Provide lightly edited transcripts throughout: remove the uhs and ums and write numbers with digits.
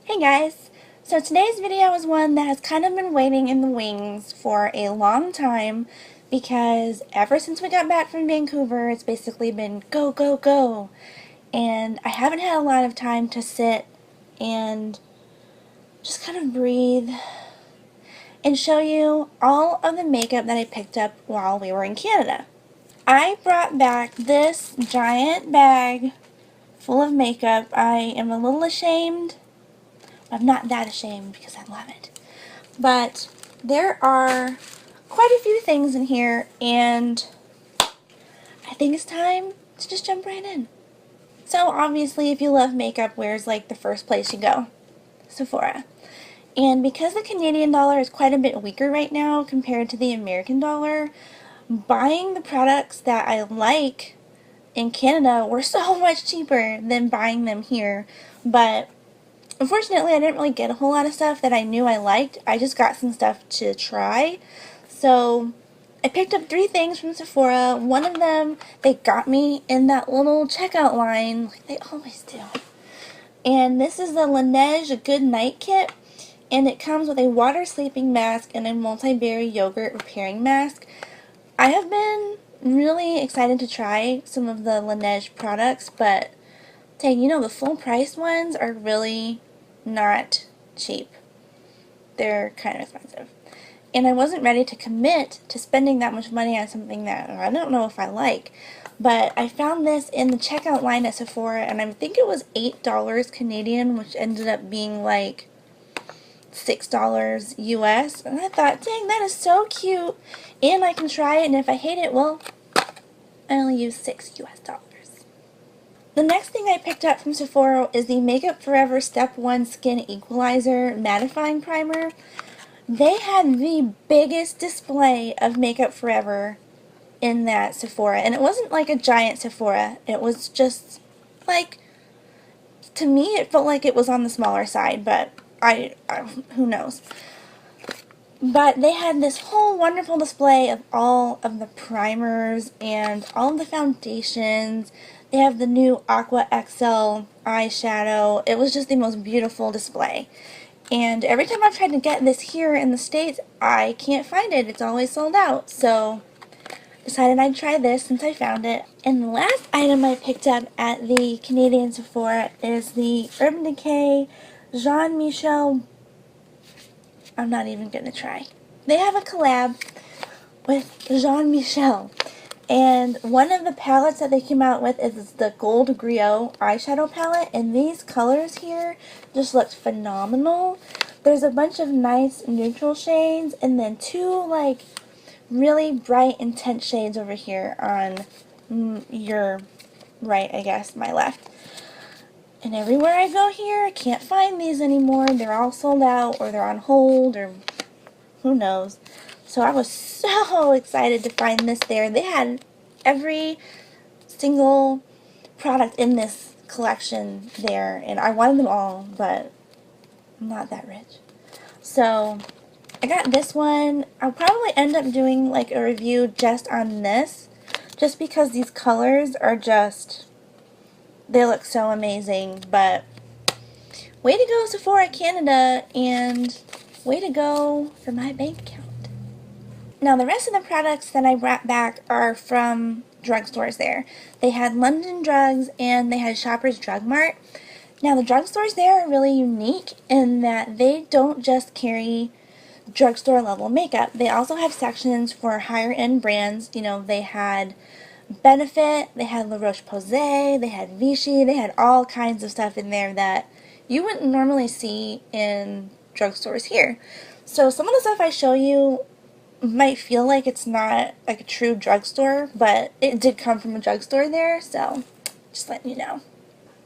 Hey guys! So today's video is one that has kind of been waiting in the wings for a long time because ever since we got back from Vancouver it's basically been go, go, go, and I haven't had a lot of time to sit and just kind of breathe and show you all of the makeup that I picked up while we were in Canada. I brought back this giant bag full of makeup. I am a little ashamed. I'm not that ashamed because I love it. But there are quite a few things in here, and I think it's time to just jump right in. So obviously, if you love makeup, where's like the first place you go? Sephora. And because the Canadian dollar is quite a bit weaker right now compared to the American dollar, buying the products that I like in Canada were so much cheaper than buying them here. But unfortunately, I didn't really get a whole lot of stuff that I knew I liked. I just got some stuff to try. So I picked up 3 things from Sephora. One of them, they got me in that little checkout line, like they always do. And this is the Laneige Good Night Kit. And it comes with a water sleeping mask and a multi-berry yogurt repairing mask. I have been really excited to try some of the Laneige products, but dang, you know, the full price ones are really not cheap. They're kind of expensive. And I wasn't ready to commit to spending that much money on something that I don't know if I like. But I found this in the checkout line at Sephora, and I think it was $8 Canadian, which ended up being like $6 US. And I thought, dang, that is so cute. And I can try it, and if I hate it, well, I only use $6 US. The next thing I picked up from Sephora is the Makeup Forever Step 1 Skin Equalizer Mattifying Primer. They had the biggest display of Makeup Forever in that Sephora. And it wasn't like a giant Sephora. It was just like, to me it felt like it was on the smaller side, but who knows. But they had this whole wonderful display of all of the primers and all of the foundations. They have the new Aqua XL eyeshadow. It was just the most beautiful display. And every time I've tried to get this here in the States, I can't find it. It's always sold out. So decided I'd try this since I found it. And the last item I picked up at the Canadian Sephora is the Urban Decay Jean Michel. I'm not even going to try. They have a collab with Jean Michel. And one of the palettes that they came out with is the Gold Griot eyeshadow palette. And these colors here just looked phenomenal. There's a bunch of nice neutral shades and then 2 like really bright intense shades over here on your right, I guess, my left. And everywhere I go here, I can't find these anymore. They're all sold out, or they're on hold, or who knows. So I was so excited to find this there. They had every single product in this collection there, and I wanted them all, but I'm not that rich. So I got this one. I'll probably end up doing like a review just on this, just because these colors are just, they look so amazing. But way to go Sephora Canada, and way to go for my bank account. Now the rest of the products that I brought back are from drugstores there. They had London Drugs and they had Shoppers Drug Mart. Now the drugstores there are really unique in that they don't just carry drugstore level makeup. They also have sections for higher end brands. You know, they had Benefit, they had La Roche-Posay, they had Vichy, they had all kinds of stuff in there that you wouldn't normally see in drugstores here. So some of the stuff I show you might feel like it's not like a true drugstore, but it did come from a drugstore there, so just letting you know.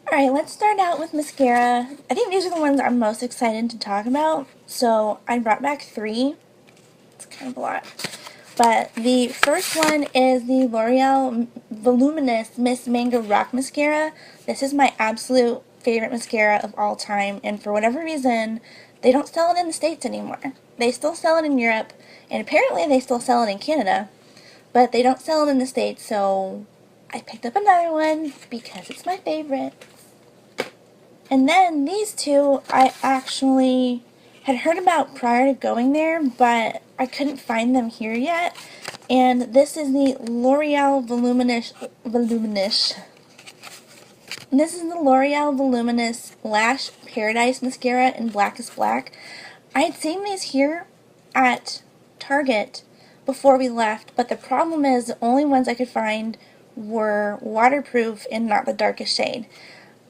Alright, let's start out with mascara. I think these are the ones I'm most excited to talk about, so I brought back 3. It's kind of a lot. But the first one is the L'Oreal Voluminous Miss Mango Rock Mascara. This is my absolute favorite mascara of all time, and for whatever reason, they don't sell it in the States anymore. They still sell it in Europe, and apparently they still sell it in Canada, but they don't sell it in the States, so I picked up another one because it's my favorite. And then these two I actually had heard about prior to going there, but I couldn't find them here yet. And this is the L'Oreal Voluminous. This is the L'Oreal Voluminous Lash Paradise Mascara in Blackest Black. I had seen these here at Target before we left, but the problem is the only ones I could find were waterproof and not the darkest shade.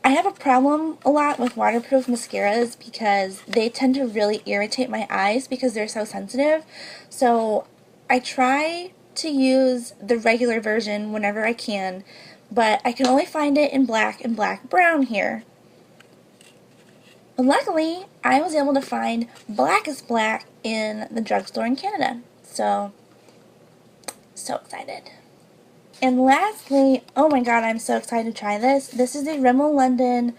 I have a problem a lot with waterproof mascaras because they tend to really irritate my eyes because they're so sensitive. So I try to use the regular version whenever I can, but I can only find it in black and black brown here. But luckily, I was able to find Blackest Black in the drugstore in Canada. So excited. And lastly, oh my god, I'm so excited to try this. This is the Rimmel London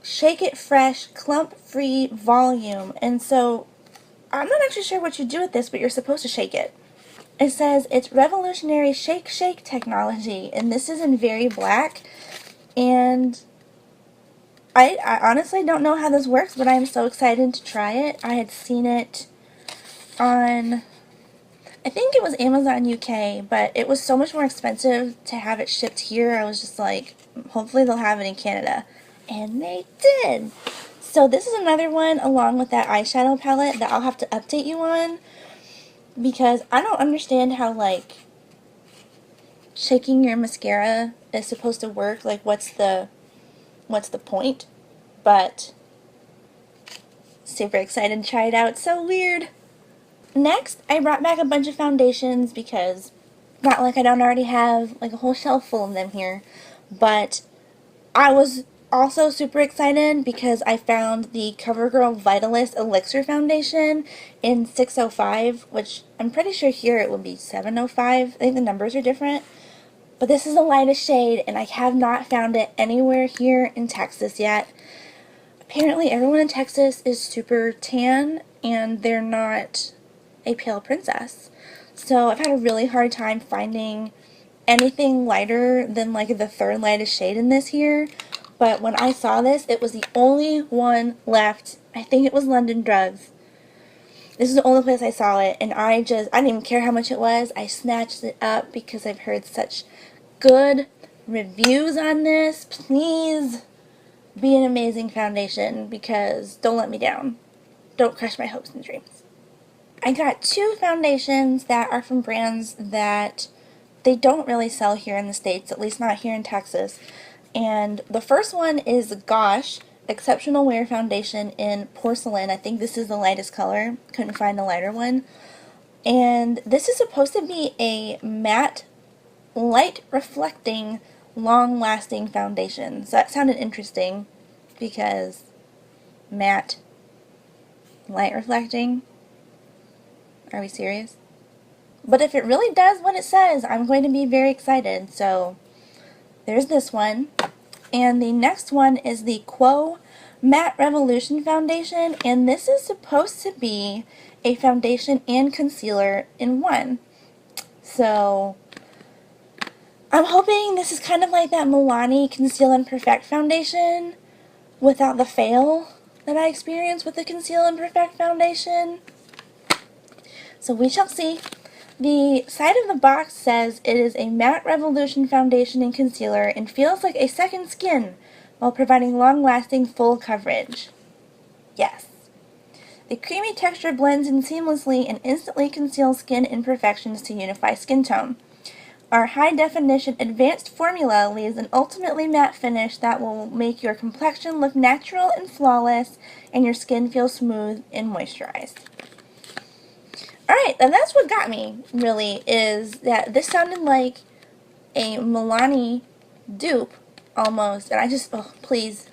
Shake It Fresh Clump Free Volume. And so, I'm not actually sure what you do with this, but you're supposed to shake it. It says it's revolutionary shake technology, and this is in Very Black. And I honestly don't know how this works, but I'm so excited to try it. I had seen it on, I think it was Amazon UK, but it was so much more expensive to have it shipped here. I was just like, hopefully they'll have it in Canada. And they did! So this is another one along with that eyeshadow palette that I'll have to update you on, because I don't understand how, like, shaking your mascara is supposed to work. Like, what's the point? But super excited to try it out. It's so weird. Next, I brought back a bunch of foundations because not like I don't already have like a whole shelf full of them here, but I was also super excited because I found the CoverGirl Vitalist Elixir Foundation in 605, which I'm pretty sure here it would be 705. I think the numbers are different. But this is the lightest shade, and I have not found it anywhere here in Texas yet. Apparently everyone in Texas is super tan, and they're not a pale princess. So I've had a really hard time finding anything lighter than like the third lightest shade in this here. But when I saw this, it was the only one left. I think it was London Drugs. This is the only place I saw it, and I didn't even care how much it was. I snatched it up because I've heard such good reviews on this. Please be an amazing foundation, because don't let me down. Don't crush my hopes and dreams. I got two foundations that are from brands that they don't really sell here in the States, at least not here in Texas. And the first one is Gosh Exceptional Wear Foundation in Porcelain. I think this is the lightest color. Couldn't find the lighter one. And this is supposed to be a matte, light reflecting, long lasting foundation. So that sounded interesting because matte, light reflecting. Are we serious? But if it really does what it says, I'm going to be very excited. So there's this one. And the next one is the Quo Matte Revolution Foundation. And this is supposed to be a foundation and concealer in one. So I'm hoping this is kind of like that Milani Conceal and Perfect foundation without the fail that I experienced with the Conceal and Perfect foundation. So we shall see. The side of the box says it is a Matte Revolution foundation and concealer and feels like a second skin while providing long-lasting full coverage. Yes. The creamy texture blends in seamlessly and instantly conceals skin imperfections to unify skin tone. Our high-definition advanced formula leaves an ultimately matte finish that will make your complexion look natural and flawless and your skin feel smooth and moisturized. Alright, and that's what got me, really, is that this sounded like a Milani dupe, almost, and I just, oh, please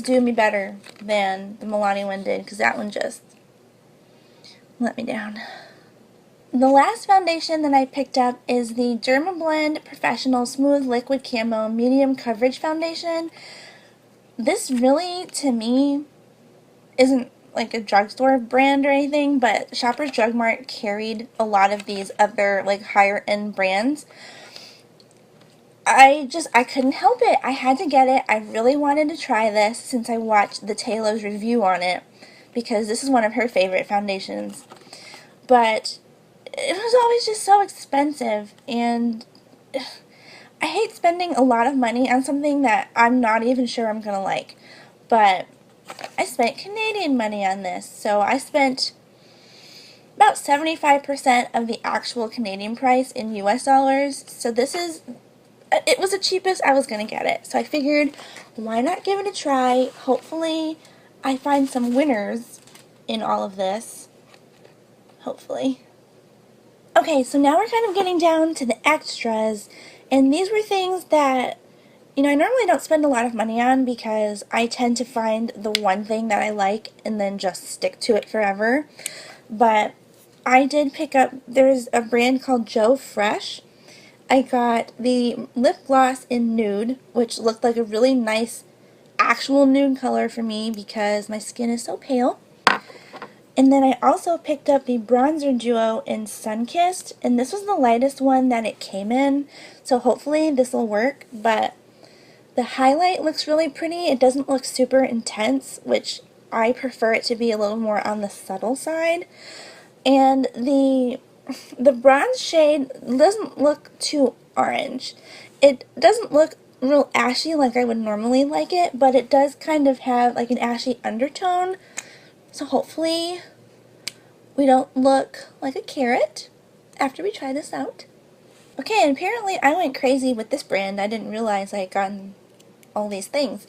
do me better than the Milani one did, because that one just let me down. The last foundation that I picked up is the Dermablend Professional Smooth Liquid Camo Medium Coverage Foundation. This really, to me, isn't like a drugstore brand or anything, but Shoppers Drug Mart carried a lot of these other like higher end brands. I couldn't help it. I had to get it. I really wanted to try this since I watched the Taylor's review on it, because this is one of her favorite foundations. But it was always just so expensive, and I hate spending a lot of money on something that I'm not even sure I'm going to like. But I spent Canadian money on this, so I spent about 75% of the actual Canadian price in US dollars. So it was the cheapest I was going to get it. So I figured, why not give it a try? Hopefully I find some winners in all of this. Hopefully. Okay, so now we're kind of getting down to the extras, and these were things that, I normally don't spend a lot of money on because I tend to find the one thing that I like and then just stick to it forever. But I did pick up, there's a brand called Joe Fresh. I got the lip gloss in nude, which looked like a really nice actual nude color for me because my skin is so pale. And then I also picked up the bronzer duo in Sunkissed, and this was the lightest one that it came in, so hopefully this will work. But the highlight looks really pretty. It doesn't look super intense, which I prefer it to be a little more on the subtle side. And the bronze shade doesn't look too orange. It doesn't look real ashy like I would normally like it, but it does kind of have like an ashy undertone. So hopefully we don't look like a carrot after we try this out. Okay, and apparently I went crazy with this brand. I didn't realize I had gotten all these things.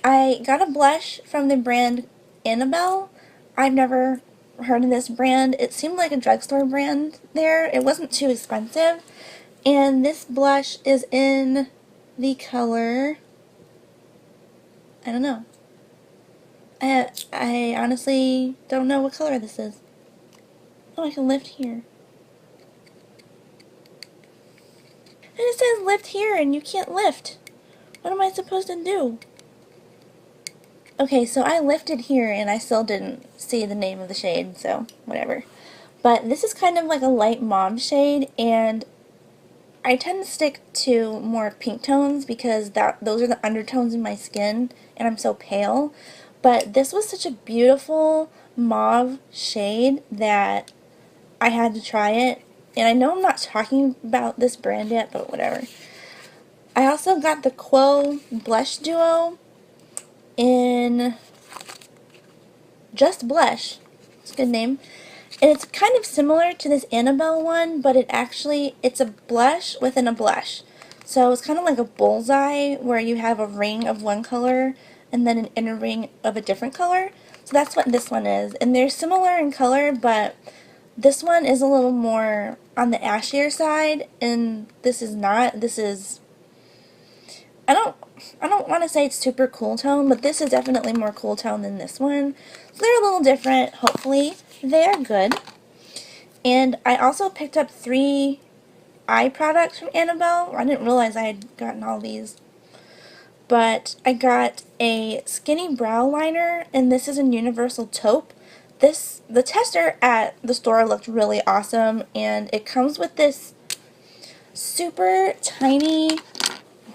I got a blush from the brand Annabelle. I've never heard of this brand. It seemed like a drugstore brand there. It wasn't too expensive. And this blush is in the color, I don't know. I honestly don't know what color this is. Oh, I can lift here. And it says lift here and you can't lift. What am I supposed to do? Okay, so I lifted here and I still didn't see the name of the shade, so whatever. But this is kind of like a light mauve shade, and I tend to stick to more pink tones because those are the undertones in my skin, and I'm so pale. But this was such a beautiful mauve shade that I had to try it. And I know I'm not talking about this brand yet, but whatever. I also got the Quo Blush Duo in Just Blush. It's a good name. And it's kind of similar to this Annabelle one, but it's a blush within a blush. So it's kind of like a bullseye where you have a ring of one color and then an inner ring of a different color. So that's what this one is. And they're similar in color, but this one is a little more on the ashier side, and this is not. This is, I don't want to say it's super cool tone, but this is definitely more cool tone than this one. So they're a little different. Hopefully they are good. And I also picked up 3 eye products from Annabelle. I didn't realize I had gotten all these. But I got a skinny brow liner, and this is in Universal Taupe. The tester at the store looked really awesome, and it comes with this super tiny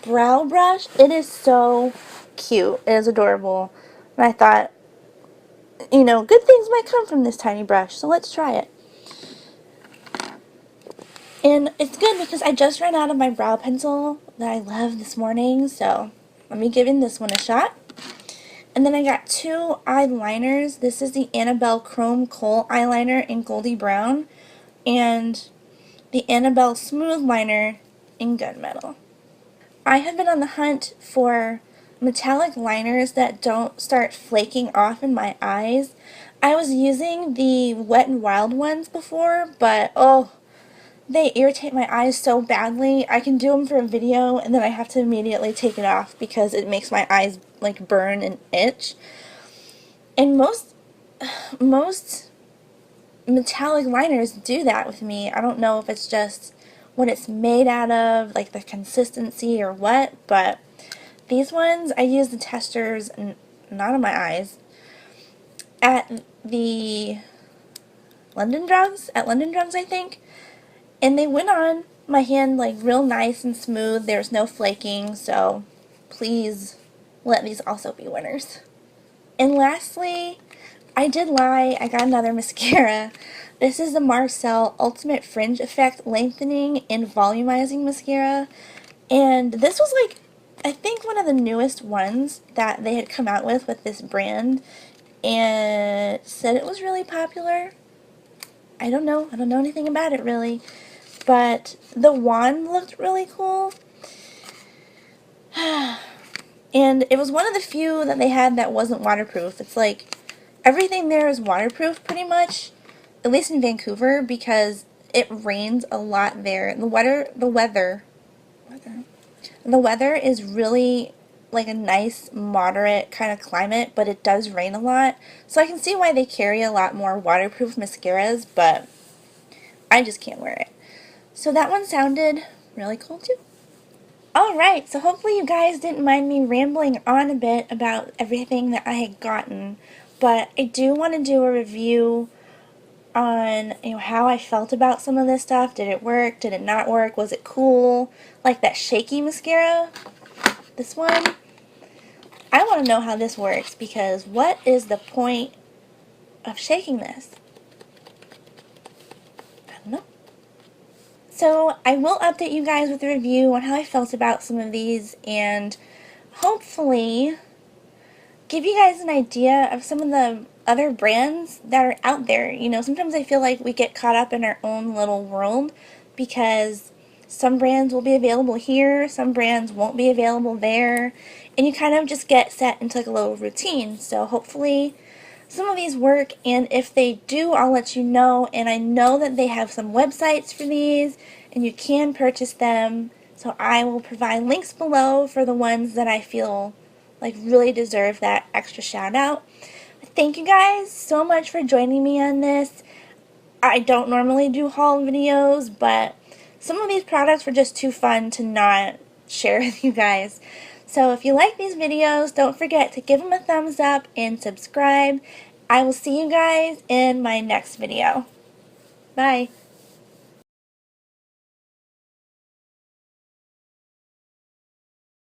brow brush. It is so cute. It is adorable. And I thought, good things might come from this tiny brush, so let's try it. And it's good because I just ran out of my brow pencil that I love this morning, so let me give this one a shot. And then I got 2 eyeliners. This is the Annabelle Chrome Kohl eyeliner in Goldie Brown, and the Annabelle Smooth Liner in Gunmetal. I have been on the hunt for metallic liners that don't start flaking off in my eyes. I was using the Wet n Wild ones before, but oh, they irritate my eyes so badly. I can do them for a video and then I have to immediately take it off because it makes my eyes like burn and itch. And most metallic liners do that with me. I don't know if it's just what it's made out of, like the consistency or what, but these ones I use the testers not on my eyes at the London Drugs, I think. And they went on my hand like real nice and smooth. There's no flaking, so please let these also be winners. And lastly, I did lie, I got another mascara. This is the Marcel Ultimate Fringe Effect Lengthening and Volumizing Mascara. And this was like, I think one of the newest ones that they had come out with this brand. And said it was really popular. I don't know anything about it really. But the wand looked really cool. And it was one of the few that they had that wasn't waterproof. It's like everything there is waterproof pretty much, at least in Vancouver, because it rains a lot there. The weather is really like a nice moderate kind of climate, but it does rain a lot. So I can see why they carry a lot more waterproof mascaras, but I just can't wear it. So that one sounded really cool too. Alright, so hopefully you guys didn't mind me rambling on a bit about everything that I had gotten, but I do want to do a review on how I felt about some of this stuff. Did it work? Did it not work? Was it cool? Like that shaky mascara, this one. I want to know how this works, because what is the point of shaking this? I don't know. So I will update you guys with a review on how I felt about some of these, and hopefully give you guys an idea of some of the other brands that are out there. You know, sometimes I feel like we get caught up in our own little world, because some brands will be available here, some brands won't be available there, and you kind of just get set into like a little routine. So hopefully some of these work, and if they do, I'll let you know. And I know that they have some websites for these, and you can purchase them, so I will provide links below for the ones that I feel like really deserve that extra shout out. Thank you guys so much for joining me on this. I don't normally do haul videos, but some of these products were just too fun to not share with you guys. So if you like these videos, don't forget to give them a thumbs up and subscribe. I will see you guys in my next video. Bye.